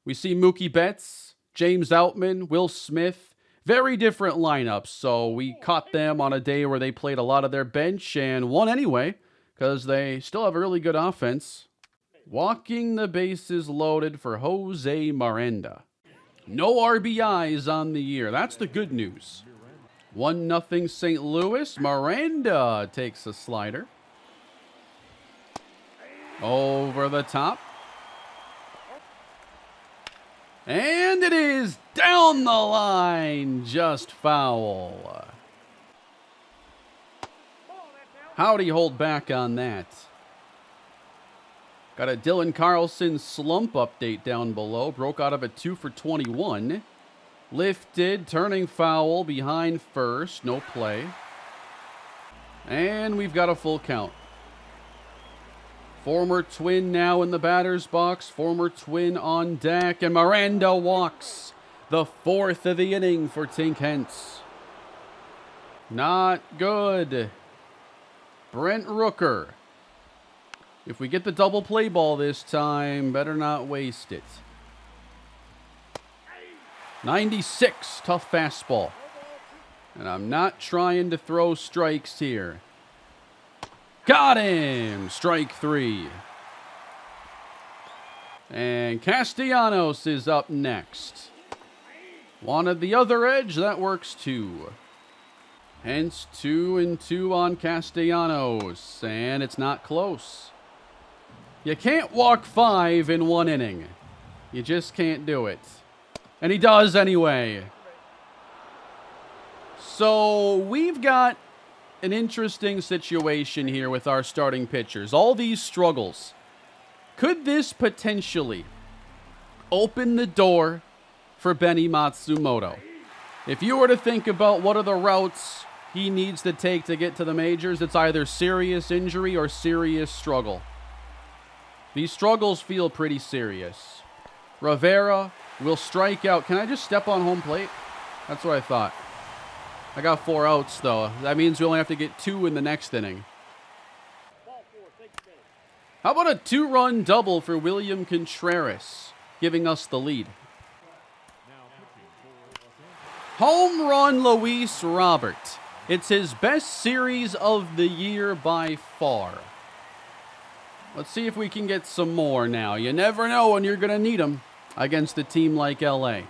We see Mookie Betts, James Outman, Will Smith. Very different lineups, so we caught them on a day where they played a lot of their bench and won anyway because they still have a really good offense. Walking the bases loaded for Jose Miranda. No RBIs on the year. That's the good news. 1-0 St. Louis. Miranda takes a slider. Over the top. And it is down the line. Just foul. How'd he hold back on that? Got a Dylan Carlson slump update down below. Broke out of a 2 for 21. Lifted, turning foul behind first. No play. And we've got a full count. Former Twin now in the batter's box. Former Twin on deck. And Miranda walks. The 4th of the inning for Tink Hentz. Not good. Brent Rooker. If we get the double play ball this time, better not waste it. 96, tough fastball. And I'm not trying to throw strikes here. Got him! Strike 3. And Castellanos is up next. Wanted the other edge, that works too. Hence 2-2 on Castellanos, and it's not close. You can't walk 5 in 1 inning. You just can't do it. And he does anyway. So we've got an interesting situation here with our starting pitchers. All these struggles. Could this potentially open the door for Benny Matsumoto? If you were to think about what are the routes he needs to take to get to the majors, it's either serious injury or serious struggle. These struggles feel pretty serious. Rivera will strike out. Can I just step on home plate? That's what I thought. I got 4 outs, though. That means we only have to get 2 in the next inning. How about a 2-run double for William Contreras, giving us the lead? Home run Luis Robert. It's his best series of the year by far. Let's see if we can get some more now. You never know when you're going to need them against a team like LA.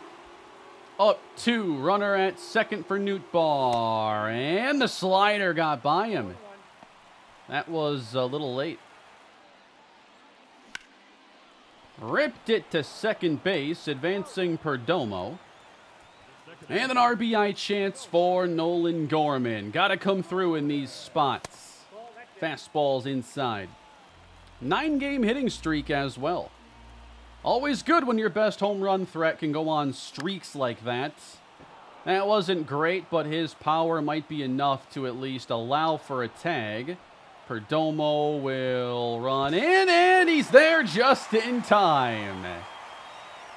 Up 2, runner at second for Nootbaar, and the slider got by him. That was a little late. Ripped it to second base, advancing Perdomo. And an RBI chance for Nolan Gorman. Got to come through in these spots. Fastballs inside. 9-game hitting streak as well. Always good when your best home run threat can go on streaks like that. That wasn't great, but his power might be enough to at least allow for a tag. Perdomo will run in, and he's there just in time.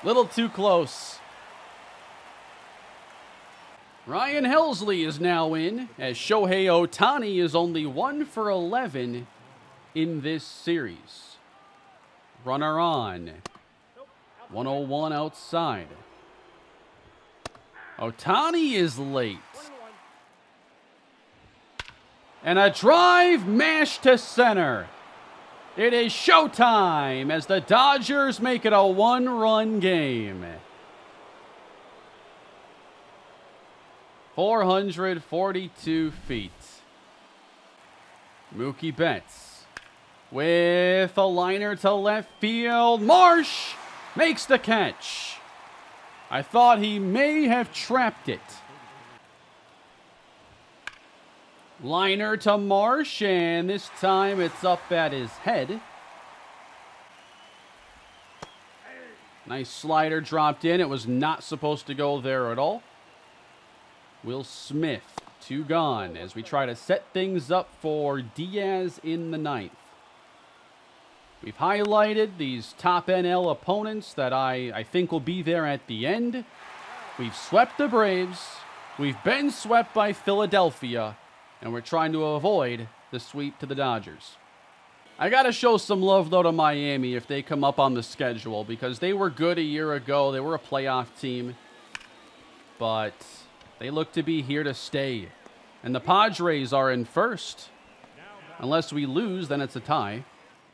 Little too close. Ryan Helsley is now in, as Shohei Ohtani is only 1 for 11 in this series. Runner on. 101 outside. Ohtani is late. And a drive mashed to center. It is showtime as the Dodgers make it a 1-run game. 442 feet. Mookie Betts with a liner to left field. Marsh makes the catch. I thought he may have trapped it. Liner to Marsh, and this time it's up at his head. Nice slider dropped in. It was not supposed to go there at all. Will Smith, 2 gone as we try to set things up for Diaz in the 9th. We've highlighted these top NL opponents that I think will be there at the end. We've swept the Braves. We've been swept by Philadelphia. And we're trying to avoid the sweep to the Dodgers. I got to show some love, though, to Miami if they come up on the schedule, because they were good a year ago. They were a playoff team. But they look to be here to stay. And the Padres are in first. Unless we lose, then it's a tie.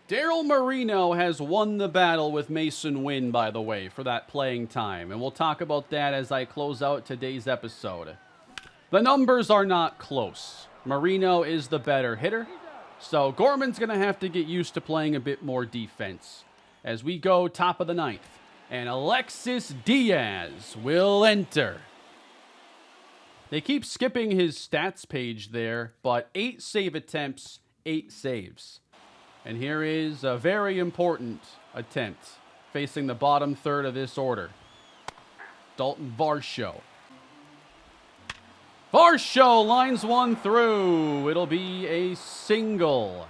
Daryl Moreno has won the battle with Mason Wynn, by the way, for that playing time. And we'll talk about that as I close out today's episode. The numbers are not close. Moreno is the better hitter. So Gorman's going to have to get used to playing a bit more defense. As we go top of the 9th. And Alexis Diaz will enter. They keep skipping his stats page there, but 8 save attempts, 8 saves. And here is a very important attempt facing the bottom third of this order. Dalton Varsho. Varsho lines one through. It'll be a single.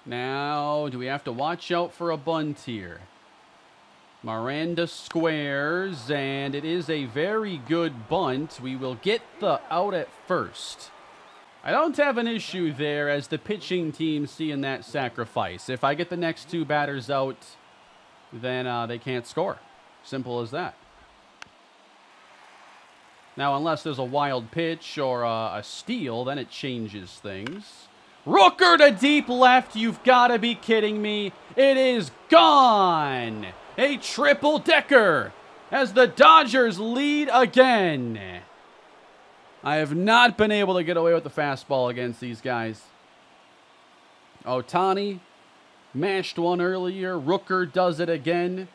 Now, do we have to watch out for a bunt here? Miranda squares, and it is a very good bunt. We will get the out at first. I don't have an issue there as the pitching team seeing that sacrifice. If I get the next 2 batters out, then they can't score. Simple as that. Now, unless there's a wild pitch or a steal, then it changes things. Rooker to deep left. You've got to be kidding me. It is gone. A triple-decker as the Dodgers lead again. I have not been able to get away with the fastball against these guys. Ohtani mashed one earlier. Rooker does it again.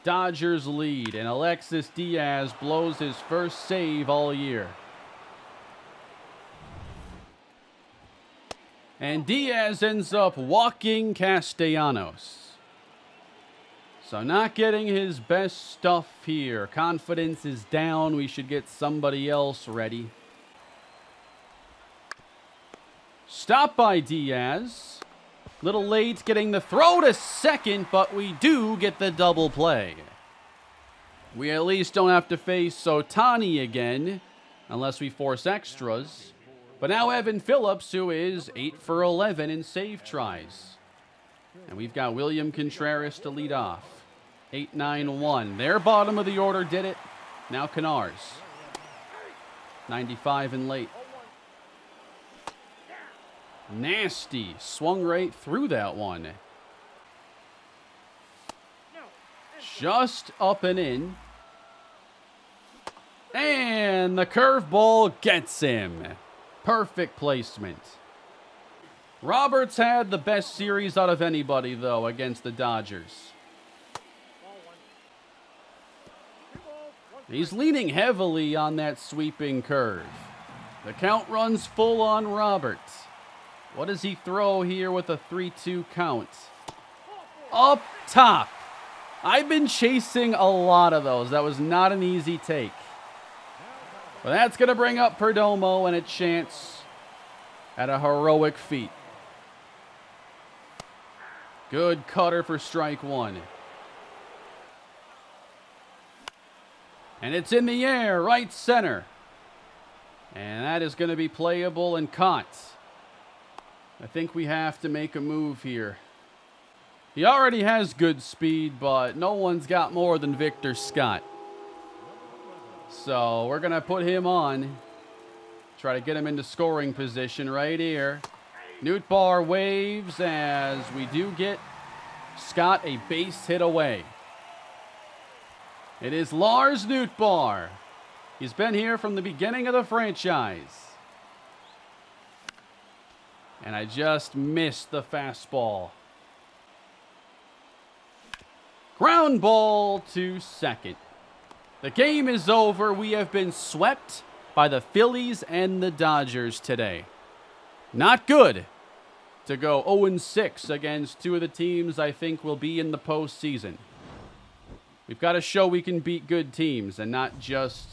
Dodgers lead, and Alexis Diaz blows his first save all year. And Diaz ends up walking Castellanos. So not getting his best stuff here. Confidence is down. We should get somebody else ready. Stop by Diaz. Little late getting the throw to second, but we do get the double play. We at least don't have to face Ohtani again, unless we force extras. But now Evan Phillips, who is 8 for 11 in save tries. And we've got William Contreras to lead off. 8-9-1. Their bottom of the order did it. Now Canars. 95 and late. Nasty. Swung right through that one. Just up and in. And the curveball gets him. Perfect placement. Roberts had the best series out of anybody, though, against the Dodgers. He's leaning heavily on that sweeping curve. The count runs full on Roberts. What does he throw here with a 3-2 count? Up top. I've been chasing a lot of those. That was not an easy take. But that's going to bring up Perdomo and a chance at a heroic feat. Good cutter for strike one. And it's in the air, right center. And that is going to be playable and caught. I think we have to make a move here. He already has good speed, but no one's got more than Victor Scott. So we're going to put him on. Try to get him into scoring position right here. Nootbaar waves as we do get Scott a base hit away. It is Lars Nootbaar. He's been here from the beginning of the franchise. And I just missed the fastball. Ground ball to second. The game is over. We have been swept by the Phillies and the Dodgers today. Not good to go 0-6 against two of the teams I think will be in the postseason. We've got to show we can beat good teams and not just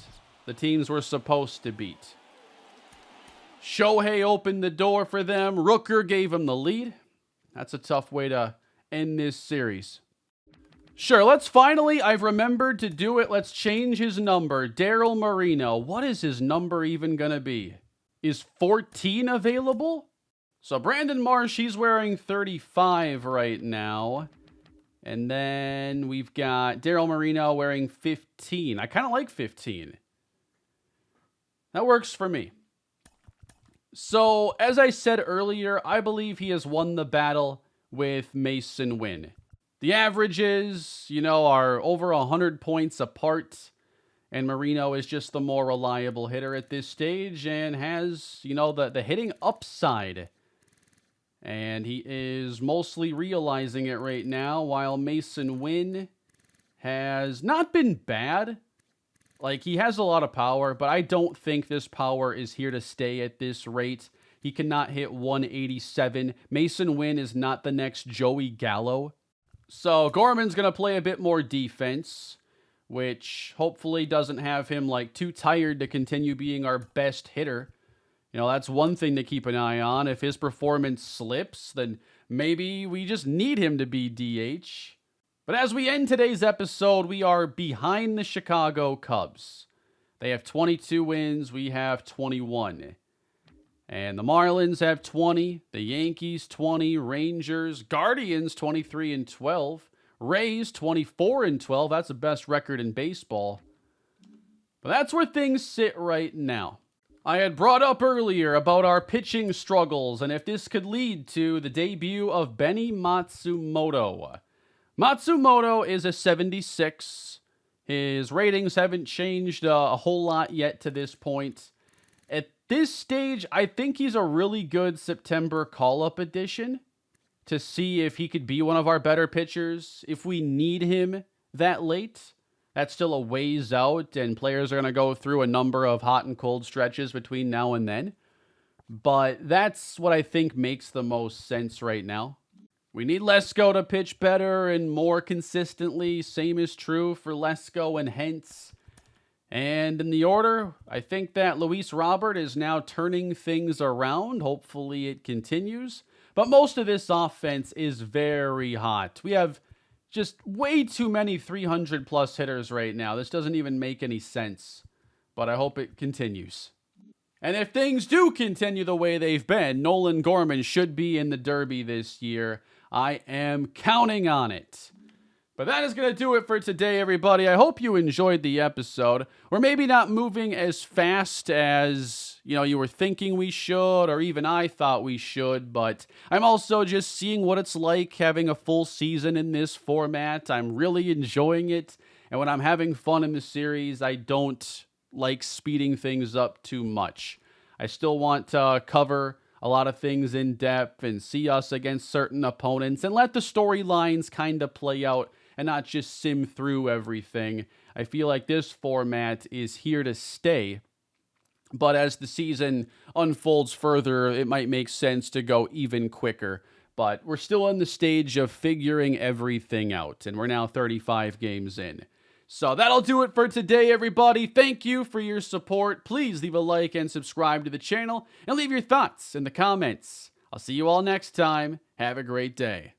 the teams we're supposed to beat. Shohei opened the door for them. Rooker gave him the lead. That's a tough way to end this series. Sure, I've remembered to do it. Let's change his number. Daryl Moreno. What is his number even going to be? Is 14 available? So Brandon Marsh, he's wearing 35 right now. And then we've got Daryl Moreno wearing 15. I kind of like 15. That works for me. So, as I said earlier, I believe he has won the battle with Mason Wynn. The averages, are over 100 points apart. And Moreno is just the more reliable hitter at this stage and has, the hitting upside. And he is mostly realizing it right now, while Mason Wynn has not been bad. He has a lot of power, but I don't think this power is here to stay at this rate. He cannot hit 187. Mason Wynn is not the next Joey Gallo. So Gorman's going to play a bit more defense, which hopefully doesn't have him, too tired to continue being our best hitter. That's one thing to keep an eye on. If his performance slips, then maybe we just need him to be DH. But as we end today's episode, we are behind the Chicago Cubs. They have 22 wins. We have 21. And the Marlins have 20. The Yankees 20. Rangers, Guardians 23-12. Rays 24-12. That's the best record in baseball. But that's where things sit right now. I had brought up earlier about our pitching struggles and if this could lead to the debut of Benny Matsumoto. Matsumoto is a 76. His ratings haven't changed a whole lot yet to this point. At this stage, I think he's a really good September call-up addition to see if he could be one of our better pitchers if we need him that late. That's still a ways out, and players are going to go through a number of hot and cold stretches between now and then. But that's what I think makes the most sense right now. We need Lesko to pitch better and more consistently. Same is true for Lesko and Hentz. And in the order, I think that Luis Robert is now turning things around. Hopefully it continues. But most of this offense is very hot. We have just way too many 300-plus hitters right now. This doesn't even make any sense. But I hope it continues. And if things do continue the way they've been, Nolan Gorman should be in the Derby this year. I am counting on it. But that is going to do it for today, everybody. I hope you enjoyed the episode. We're maybe not moving as fast as, you were thinking we should, or even I thought we should, but I'm also just seeing what it's like having a full season in this format. I'm really enjoying it, and when I'm having fun in the series, I don't like speeding things up too much. I still want to cover a lot of things in depth and see us against certain opponents and let the storylines kind of play out and not just sim through everything. I feel like this format is here to stay. But as the season unfolds further, it might make sense to go even quicker. But we're still in the stage of figuring everything out, and we're now 35 games in. So that'll do it for today, everybody. Thank you for your support. Please leave a like and subscribe to the channel, and leave your thoughts in the comments. I'll see you all next time. Have a great day.